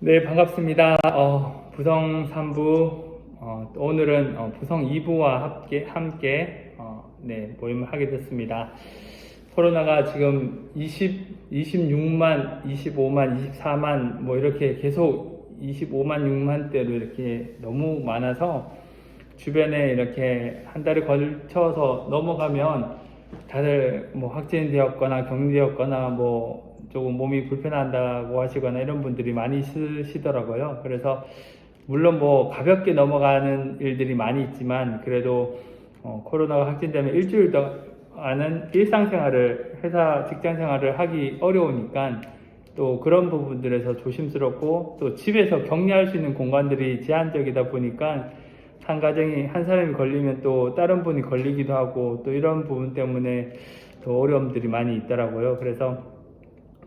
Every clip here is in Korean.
네, 반갑습니다. 부성 3부, 오늘은 부성 2부와 함께 모임을 하게 됐습니다. 코로나가 지금 26만, 25만, 24만, 뭐 이렇게 계속 25만, 6만대로 이렇게 너무 많아서 주변에 이렇게 한 달에 걸쳐서 넘어가면 다들 뭐 확진되었거나 격리되었거나 뭐 조금 몸이 불편한다고 하시거나 이런 분들이 많이 있으시더라고요. 그래서 물론 뭐 가볍게 넘어가는 일들이 많이 있지만 그래도 코로나가 확진되면 일주일 동안은 일상생활을, 회사 직장생활을 하기 어려우니까 또 그런 부분들에서 조심스럽고, 또 집에서 격리할 수 있는 공간들이 제한적이다 보니까 한 가정이 한 사람이 걸리면 또 다른 분이 걸리기도 하고, 또 이런 부분 때문에 더 어려움들이 많이 있더라고요. 그래서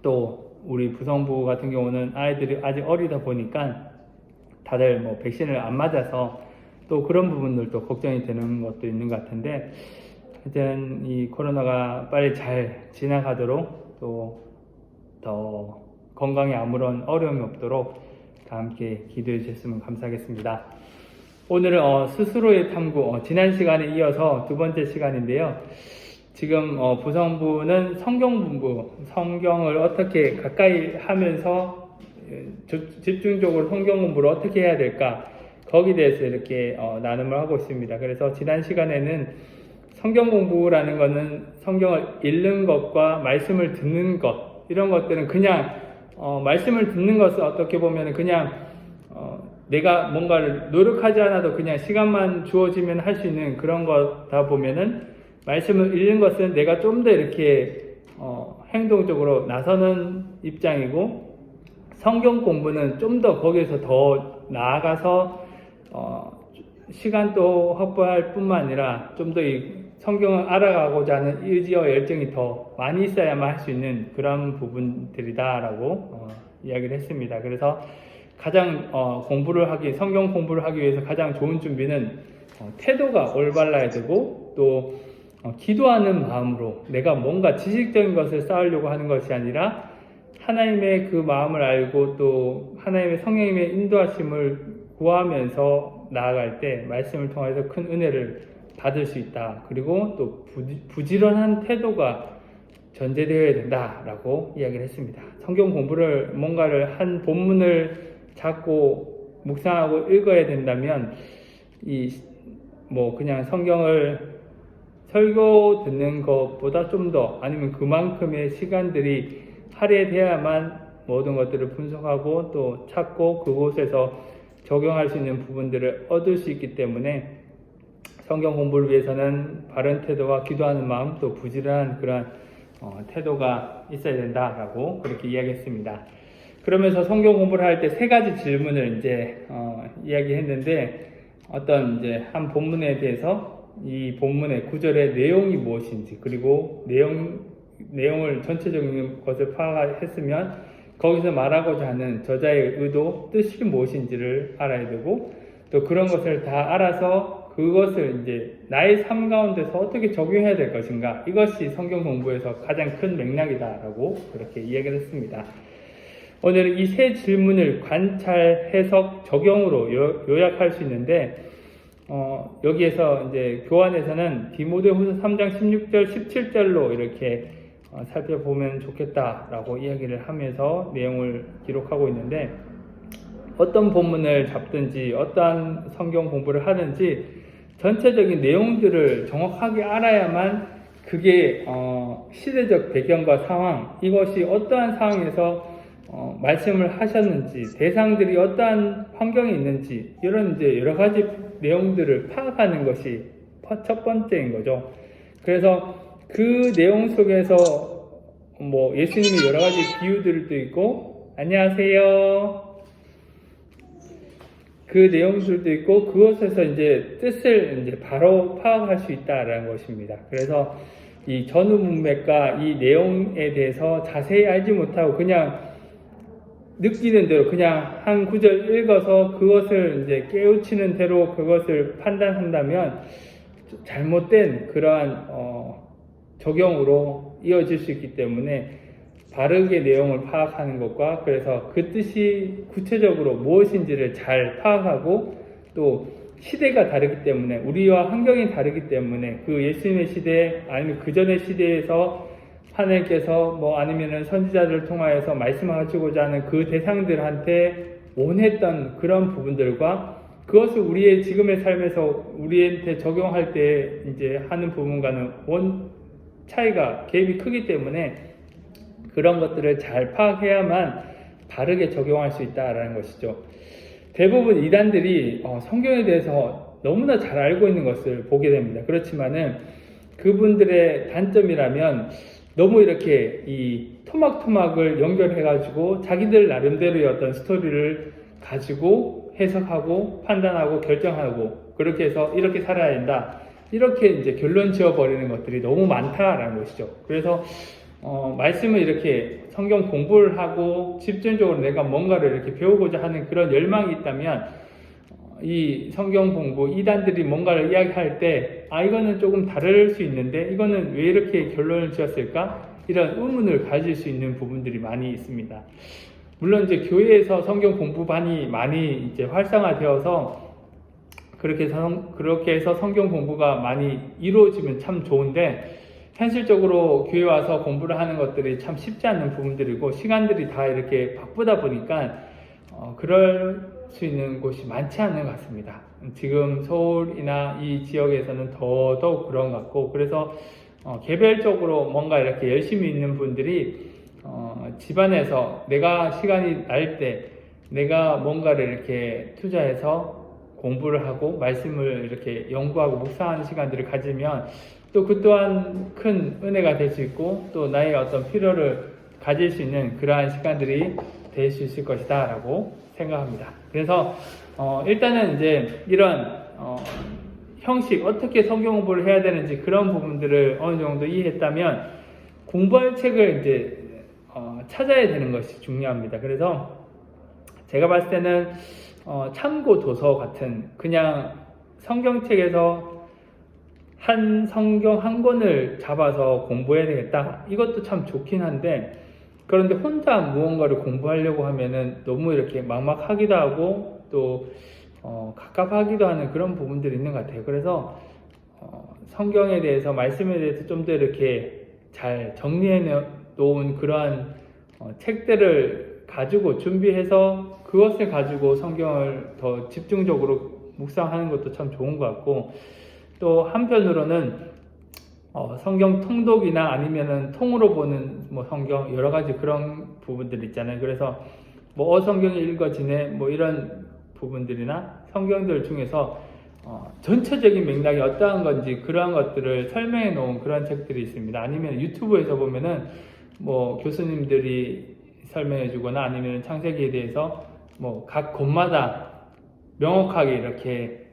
또 우리 부성부 같은 경우는 아이들이 아직 어리다 보니까 다들 뭐 백신을 안 맞아서 또 그런 부분들도 걱정이 되는 것도 있는 것 같은데, 하여튼 이 코로나가 빨리 잘 지나가도록, 또 더 건강에 아무런 어려움이 없도록 다 함께 기도해 주셨으면 감사하겠습니다. 오늘은 스스로의 탐구, 지난 시간에 이어서 두 번째 시간인데요. 지금 부성부는 성경공부, 성경을 어떻게 가까이 하면서 집중적으로 성경 공부를 어떻게 해야 될까, 거기에 대해서 이렇게 나눔을 하고 있습니다. 그래서 지난 시간에는 성경 공부라는 것은 성경을 읽는 것과 말씀을 듣는 것, 이런 것들은 그냥 말씀을 듣는 것은 어떻게 보면 그냥 내가 뭔가를 노력하지 않아도 그냥 시간만 주어지면 할 수 있는 그런 거다 보면은, 말씀을 읽는 것은 내가 좀 더 이렇게 행동적으로 나서는 입장이고, 성경 공부는 좀 더 거기에서 더 나아가서 시간도 확보할 뿐만 아니라 좀 더 이 성경을 알아가고자 하는 의지와 열정이 더 많이 있어야만 할 수 있는 그런 부분들이다라고 이야기를 했습니다. 그래서 가장 성경 공부를 하기 위해서 가장 좋은 준비는 태도가 올바라야 되고, 또 기도하는 마음으로, 내가 뭔가 지식적인 것을 쌓으려고 하는 것이 아니라 하나님의 그 마음을 알고 또 하나님의 성령님의 인도하심을 구하면서 나아갈 때 말씀을 통해서 큰 은혜를 받을 수 있다. 그리고 또 부지런한 태도가 전제되어야 된다라고 이야기를 했습니다. 성경 공부를, 뭔가를 한 본문을 잡고 묵상하고 읽어야 된다면 그냥 성경을 설교 듣는 것보다 좀 더, 아니면 그만큼의 시간들이 할애돼야만 모든 것들을 분석하고 또 찾고 그곳에서 적용할 수 있는 부분들을 얻을 수 있기 때문에, 성경 공부를 위해서는 바른 태도와 기도하는 마음, 또 부지런한 그런 태도가 있어야 된다라고 그렇게 이야기했습니다. 그러면서 성경 공부를 할 때 세 가지 질문을 이야기했는데, 한 본문에 대해서 이 본문의 구절의 내용이 무엇인지, 그리고 내용을 전체적인 것을 파악했으면 거기서 말하고자 하는 저자의 의도, 뜻이 무엇인지를 알아야 되고, 또 그런 것을 다 알아서 그것을 나의 삶 가운데서 어떻게 적용해야 될 것인가, 이것이 성경 공부에서 가장 큰 맥락이다라고 그렇게 이야기를 했습니다. 오늘은 이 세 질문을 관찰, 해석, 적용으로 요약할 수 있는데, 여기에서 교환에서는 디모데후서 3장 16절, 17절로 이렇게 살펴보면 좋겠다라고 이야기를 하면서 내용을 기록하고 있는데, 어떤 본문을 잡든지 어떠한 성경 공부를 하든지 전체적인 내용들을 정확하게 알아야만 그게 시대적 배경과 상황, 이것이 어떠한 상황에서 말씀을 하셨는지, 대상들이 어떠한 환경에 있는지, 이런 여러 가지 내용들을 파악하는 것이 첫 번째인 거죠. 그래서 그 내용 속에서 예수님의 여러 가지 비유들도 있고, 안녕하세요, 그 내용들도 있고, 그것에서 뜻을 바로 파악할 수 있다라는 것입니다. 그래서 이 전후 문맥과 이 내용에 대해서 자세히 알지 못하고 그냥 느끼는 대로 그냥 한 구절 읽어서 그것을 깨우치는 대로 그것을 판단한다면 잘못된 그러한 적용으로 이어질 수 있기 때문에, 바르게 내용을 파악하는 것과 그래서 그 뜻이 구체적으로 무엇인지를 잘 파악하고 또 시대가 다르기 때문에 우리와 환경이 다르기 때문에 그 예수님의 시대 아니면 그 전의 시대에서 하나님께서 뭐 아니면은 선지자들을 통하여서 말씀하시고자 하는 그 대상들한테 원했던 그런 부분들과 그것을 우리의 지금의 삶에서 우리한테 적용할 때 이제 하는 부분과는 차이가 갭이 크기 때문에 그런 것들을 잘 파악해야만 바르게 적용할 수 있다라는 것이죠. 대부분 이단들이 성경에 대해서 너무나 잘 알고 있는 것을 보게 됩니다. 그렇지만은 그분들의 단점이라면 너무 이렇게 이 토막토막을 연결해가지고 자기들 나름대로의 어떤 스토리를 가지고 해석하고 판단하고 결정하고 그렇게 해서 이렇게 살아야 된다. 이렇게 이제 결론 지어버리는 것들이 너무 많다라는 것이죠. 그래서 말씀을 이렇게 성경 공부를 하고 집중적으로 내가 뭔가를 이렇게 배우고자 하는 그런 열망이 있다면 이 성경 공부 이단들이 뭔가를 이야기할 때 이거는 조금 다를 수 있는데 이거는 왜 이렇게 결론을 지었을까? 이런 의문을 가질 수 있는 부분들이 많이 있습니다. 물론 이제 교회에서 성경 공부반이 많이 이제 활성화되어서 그렇게 해서 성경 공부가 많이 이루어지면 참 좋은데 현실적으로 교회 와서 공부를 하는 것들이 참 쉽지 않는 부분들이고 시간들이 다 이렇게 바쁘다 보니까 그럴 수 있는 곳이 많지 않은 것 같습니다. 지금 서울이나 이 지역에서는 더더욱 그런 것 같고 그래서 개별적으로 뭔가 이렇게 열심히 있는 분들이 집안에서 내가 시간이 날 때 내가 뭔가를 이렇게 투자해서 공부를 하고 말씀을 이렇게 연구하고 묵상하는 시간들을 가지면 또 그 또한 큰 은혜가 될 수 있고 또 나의 어떤 필요를 가질 수 있는 그러한 시간들이 될 수 있을 것이다 라고 생각합니다. 그래서 일단은 이제 이런 형식 어떻게 성경 공부를 해야 되는지 그런 부분들을 어느 정도 이해했다면 공부할 책을 이제 찾아야 되는 것이 중요합니다. 그래서 제가 봤을 때는 참고 도서 같은 그냥 성경책에서 한 성경 한 권을 잡아서 공부해야 되겠다. 이것도 참 좋긴 한데 그런데 혼자 무언가를 공부하려고 하면은 너무 이렇게 막막하기도 하고 또 갑갑하기도 하는 그런 부분들이 있는 것 같아요. 그래서 성경에 대해서 말씀에 대해서 좀 더 이렇게 잘 정리해 놓은 그러한 책들을 가지고 준비해서 그것을 가지고 성경을 더 집중적으로 묵상하는 것도 참 좋은 것 같고 또 한편으로는 성경 통독이나 아니면은 통으로 보는 뭐 성경 여러 가지 그런 부분들 있잖아요. 그래서 뭐 성경이 읽어지네 뭐 이런 부분들이나 성경들 중에서 전체적인 맥락이 어떠한 건지 그러한 것들을 설명해 놓은 그런 책들이 있습니다. 아니면 유튜브에서 보면은 뭐 교수님들이 설명해 주거나 아니면 창세기에 대해서 뭐 각 권마다 명확하게 이렇게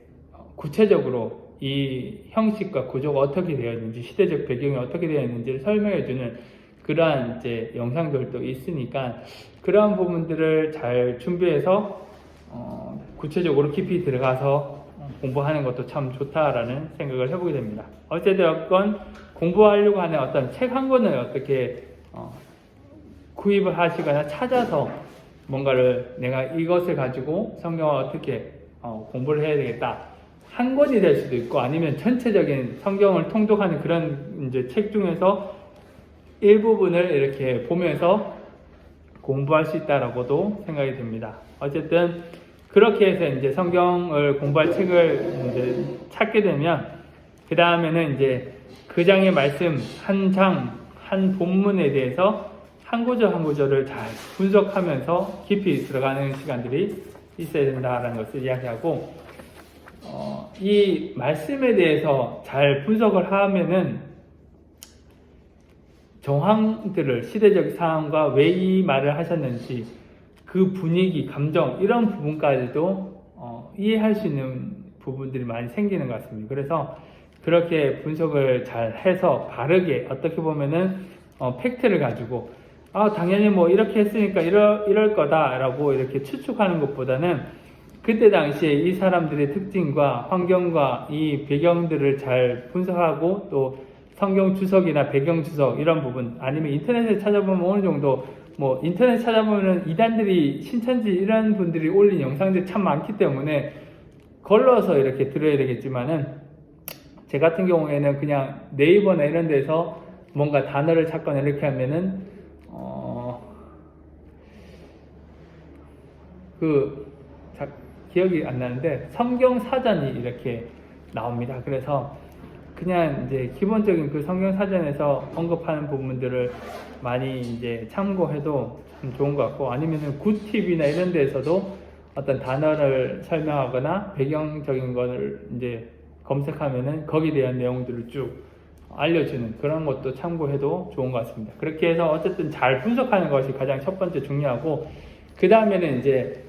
구체적으로 이 형식과 구조가 어떻게 되어 있는지 시대적 배경이 어떻게 되어 있는지를 설명해 주는 그러한 이제 영상들도 있으니까 그러한 부분들을 잘 준비해서 구체적으로 깊이 들어가서 공부하는 것도 참 좋다라는 생각을 해보게 됩니다. 어쨌든 공부하려고 하는 어떤 책 한 권을 어떻게 구입을 하시거나 찾아서 뭔가를 내가 이것을 가지고 성경을 어떻게 공부를 해야 되겠다. 한 권이 될 수도 있고 아니면 전체적인 성경을 통독하는 그런 이제 책 중에서 일부분을 이렇게 보면서 공부할 수 있다라고도 생각이 듭니다. 어쨌든 그렇게 해서 이제 성경을 공부할 책을 이제 찾게 되면 그 다음에는 이제 그 장의 말씀 한 장, 한 본문에 대해서 한 구절 한 구절을 잘 분석하면서 깊이 들어가는 시간들이 있어야 된다라는 것을 이야기하고 이 말씀에 대해서 잘 분석을 하면은 정황들을 시대적 상황과 왜 이 말을 하셨는지 그 분위기, 감정 이런 부분까지도 이해할 수 있는 부분들이 많이 생기는 것 같습니다. 그래서 그렇게 분석을 잘 해서 바르게 어떻게 보면은 팩트를 가지고 당연히 뭐 이렇게 했으니까 이럴 거다라고 이렇게 추측하는 것보다는 그때 당시에 이 사람들의 특징과 환경과 이 배경들을 잘 분석하고 또 성경 주석이나 배경 주석 이런 부분, 아니면 인터넷에 찾아보면 어느 정도 뭐 인터넷 찾아보면 이단들이 신천지 이런 분들이 올린 영상들이 참 많기 때문에 걸러서 이렇게 들어야 되겠지만은, 제 같은 경우에는 그냥 네이버나 이런 데서 뭔가 단어를 찾거나 이렇게 하면은 기억이 안 나는데 성경 사전이 이렇게 나옵니다. 그래서 그냥 이제 기본적인 그 성경 사전에서 언급하는 부분들을 많이 이제 참고해도 참 좋은 것 같고, 아니면은 굿팁이나 이런 데에서도 어떤 단어를 설명하거나 배경적인 거를 이제 검색하면은 거기에 대한 내용들을 쭉 알려주는 그런 것도 참고해도 좋은 것 같습니다. 그렇게 해서 어쨌든 잘 분석하는 것이 가장 첫 번째 중요하고, 그 다음에는 이제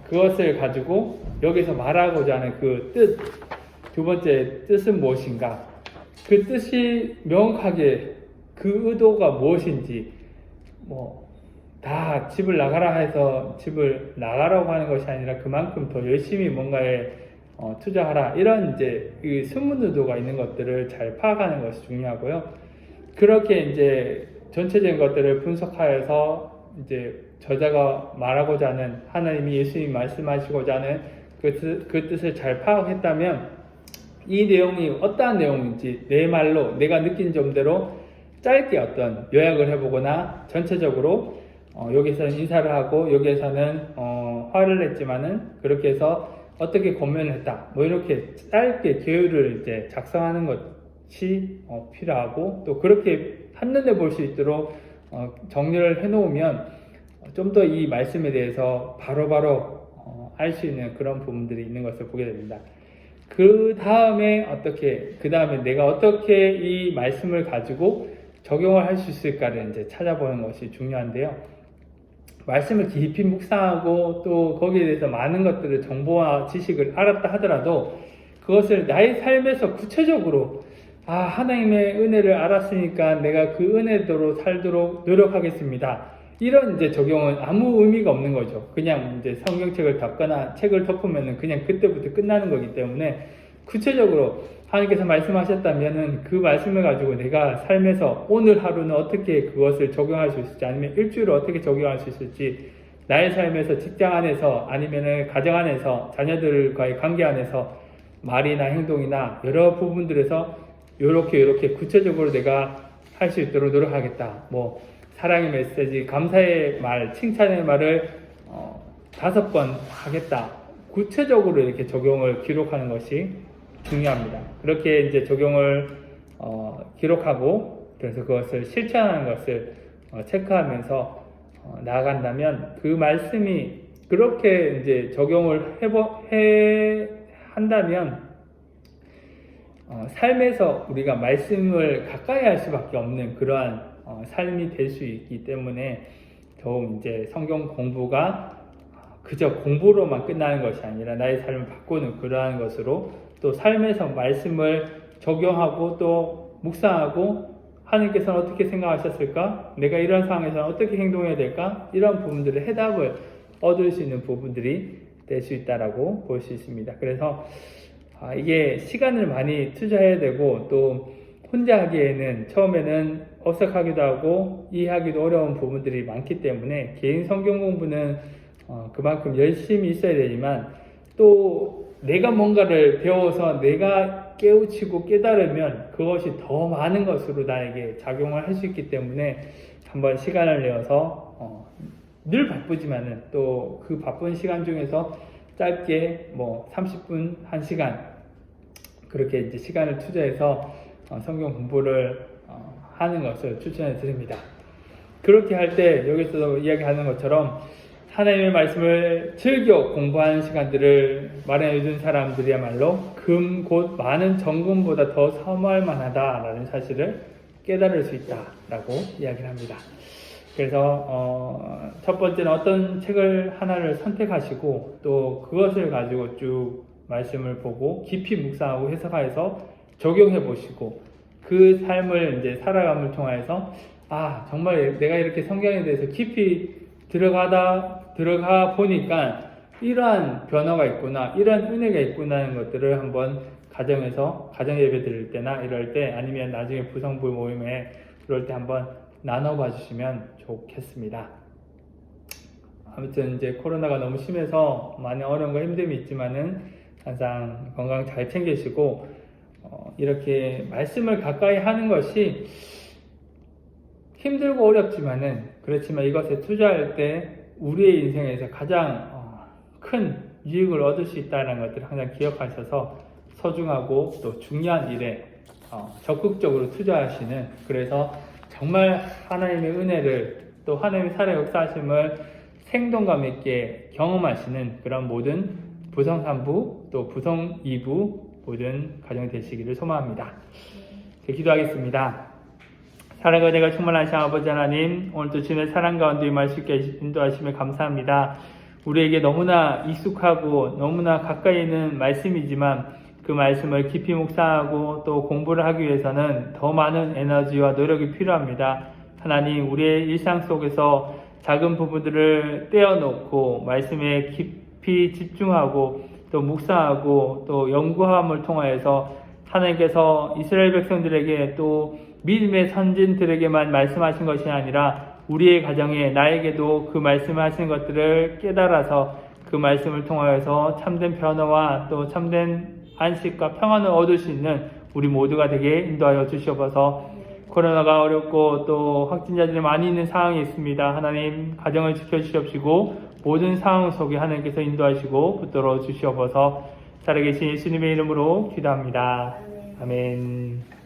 그것을 가지고 여기서 말하고자 하는 그 뜻, 두 번째 뜻은 무엇인가, 그 뜻이 명확하게 그 의도가 무엇인지, 뭐 다 집을 나가라 해서 집을 나가라고 하는 것이 아니라 그만큼 더 열심히 뭔가에 투자하라, 이런 이제 그 숨은 의도가 있는 것들을 잘 파악하는 것이 중요하고요. 그렇게 이제 전체적인 것들을 분석하여서 이제 저자가 말하고자 하는, 하나님이 예수님이 말씀하시고자 하는 그 뜻을 잘 파악했다면, 이 내용이 어떠한 내용인지 내 말로 내가 느낀 점대로 짧게 어떤 요약을 해보거나, 전체적으로 여기서는 인사를 하고 여기에서는 화를 냈지만은 그렇게 해서 어떻게 권면을 했다, 뭐 이렇게 짧게 계율을 이제 작성하는 것이 필요하고, 또 그렇게 한눈에 볼 수 있도록 정리를 해놓으면 좀 더 이 말씀에 대해서 바로바로 알 수 있는 그런 부분들이 있는 것을 보게 됩니다. 그 다음에 내가 어떻게 이 말씀을 가지고 적용을 할 수 있을까를 이제 찾아보는 것이 중요한데요. 말씀을 깊이 묵상하고 또 거기에 대해서 많은 것들을, 정보와 지식을 알았다 하더라도 그것을 나의 삶에서 구체적으로 하나님의 은혜를 알았으니까 내가 그 은혜대로 살도록 노력하겠습니다, 이런 이제 적용은 아무 의미가 없는 거죠. 그냥 이제 성경책을 덮거나 책을 덮으면은 그냥 그때부터 끝나는 거기 때문에, 구체적으로 하나님께서 말씀하셨다면은 그 말씀을 가지고 내가 삶에서 오늘 하루는 어떻게 그것을 적용할 수 있을지, 아니면 일주일을 어떻게 적용할 수 있을지, 나의 삶에서, 직장 안에서, 아니면은 가정 안에서, 자녀들과의 관계 안에서, 말이나 행동이나 여러 부분들에서 요렇게 구체적으로 내가 할 수 있도록 노력하겠다. 뭐 사랑의 메시지, 감사의 말, 칭찬의 말을 5번 하겠다. 구체적으로 이렇게 적용을 기록하는 것이 중요합니다. 그렇게 이제 적용을 기록하고, 그래서 그것을 실천하는 것을 체크하면서 나아간다면, 그 말씀이 그렇게 이제 적용을 한다면 삶에서 우리가 말씀을 가까이 할 수밖에 없는 그러한 삶이 될 수 있기 때문에, 더욱 이제 성경 공부가 그저 공부로만 끝나는 것이 아니라 나의 삶을 바꾸는 그러한 것으로, 또 삶에서 말씀을 적용하고 또 묵상하고, 하나님께서는 어떻게 생각하셨을까? 내가 이런 상황에서는 어떻게 행동해야 될까? 이런 부분들의 해답을 얻을 수 있는 부분들이 될 수 있다라고 볼 수 있습니다. 그래서 이게 시간을 많이 투자해야 되고, 또 혼자 하기에는 처음에는 어색하기도 하고 이해하기도 어려운 부분들이 많기 때문에, 개인 성경 공부는 그만큼 열심히 있어야 되지만, 또 내가 뭔가를 배워서 내가 깨우치고 깨달으면 그것이 더 많은 것으로 나에게 작용을 할 수 있기 때문에, 한번 시간을 내어서 늘 바쁘지만은 또 그 바쁜 시간 중에서 짧게 뭐 30분, 1시간 그렇게 이제 시간을 투자해서 성경 공부를 하는 것을 추천해 드립니다. 그렇게 할 때 여기서도 이야기하는 것처럼 하나님의 말씀을 즐겨 공부하는 시간들을 마련해 준 사람들이야말로 금 곧 많은 정금보다 더 사모할 만하다라는 사실을 깨달을 수 있다라고 이야기를 합니다. 그래서 첫 번째는 어떤 책을 하나를 선택하시고, 또 그것을 가지고 쭉 말씀을 보고 깊이 묵상하고 해석하여서 적용해 보시고, 그 삶을 이제 살아감을 통해서 정말 내가 이렇게 성경에 대해서 깊이 들어가 보니까 이러한 변화가 있구나, 이러한 은혜가 있구나 하는 것들을 한번 가정에서 가정 예배 드릴 때나 이럴 때 아니면 나중에 부성부 모임에 그럴 때 한번 나눠봐 주시면 좋겠습니다. 아무튼 이제 코로나가 너무 심해서 많이 어려움과 힘듦이 있지만은 항상 건강 잘 챙기시고 이렇게 말씀을 가까이 하는 것이 힘들고 어렵지만은 그렇지만 이것에 투자할 때 우리의 인생에서 가장 큰 유익을 얻을 수 있다는 것들을 항상 기억하셔서 소중하고 또 중요한 일에 적극적으로 투자하시는, 그래서 정말 하나님의 은혜를 또 하나님의 살아 역사하심을 생동감 있게 경험하시는 그런 모든 부성 3부 또 부성 2부 모든 가정이 되시기를 소망합니다. 기도하겠습니다. 사랑과 은혜가 충만하신 아버지 하나님, 오늘도 주님의 사랑 가운데 임할 수 있게 인도하심에 감사합니다. 우리에게 너무나 익숙하고 너무나 가까이 있는 말씀이지만 그 말씀을 깊이 묵상하고 또 공부를 하기 위해서는 더 많은 에너지와 노력이 필요합니다. 하나님, 우리의 일상 속에서 작은 부분들을 떼어놓고 말씀에 깊이 집중하고 또 묵상하고 또 연구함을 통하여서 하나님께서 이스라엘 백성들에게 또 믿음의 선진들에게만 말씀하신 것이 아니라 우리의 가정에 나에게도 그 말씀을 하시는 것들을 깨달아서 그 말씀을 통하여서 참된 변화와 또 참된 안식과 평안을 얻을 수 있는 우리 모두가 되게 인도하여 주시옵소서. 코로나가 어렵고 또 확진자들이 많이 있는 상황이 있습니다. 하나님, 가정을 지켜주시옵시고 모든 상황 속에 하나님께서 인도하시고 붙들어 주시옵소서. 살아계신 예수님의 이름으로 기도합니다. 아멘.